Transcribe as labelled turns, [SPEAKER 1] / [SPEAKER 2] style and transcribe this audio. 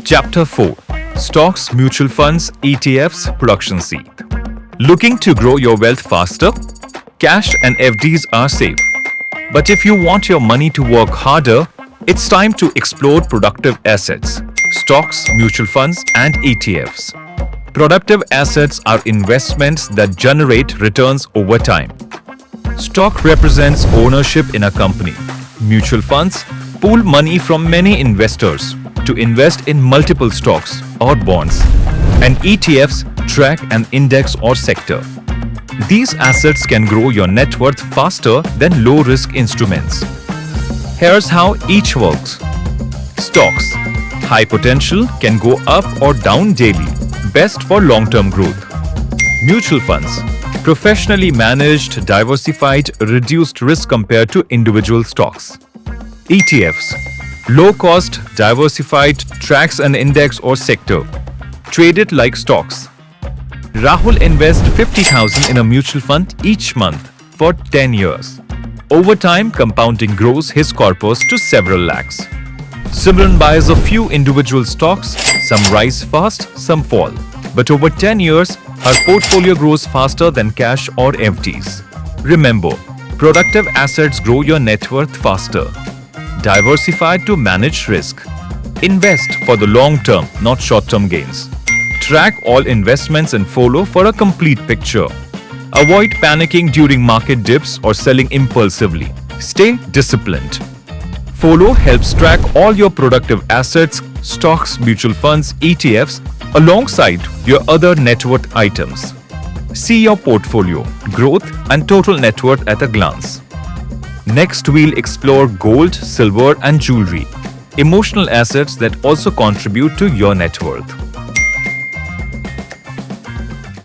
[SPEAKER 1] Chapter 4: Stocks, Mutual Funds, ETFs, Production Seed. Looking to grow your wealth faster? Cash and FDs are safe. But if you want your money to work harder, it's time to explore productive assets: stocks, mutual funds, and ETFs. Productive assets are investments that generate returns over time. Stock represents ownership in a company. Mutual funds pool money from many investors to invest in multiple stocks or bonds. And ETFs track an index or sector. These assets can grow your net worth faster than low-risk instruments. Here's how each works. Stocks. High potential, can go up or down daily. Best for long-term growth. Mutual funds. Professionally managed, diversified, reduced risk compared to individual stocks. ETFs. Low cost, diversified, tracks an index or sector. Traded like stocks. Rahul invests 50,000 in a mutual fund each month for 10 years. Over time, compounding grows his corpus to several lakhs. Simran buys a few individual stocks, some rise fast, some fall. But over 10 years, her portfolio grows faster than cash or FDs. Remember, productive assets grow your net worth faster. Diversify to manage risk. Invest for the long term, not short-term gains. Track all investments and Folo for a complete picture. Avoid panicking during market dips or selling impulsively. Stay disciplined. Folo helps track all your productive assets, stocks, mutual funds, ETFs, alongside your other net worth items. See your portfolio, growth, and total net worth at a glance. Next, we'll explore gold, silver, and jewelry, emotional assets that also contribute to your net worth.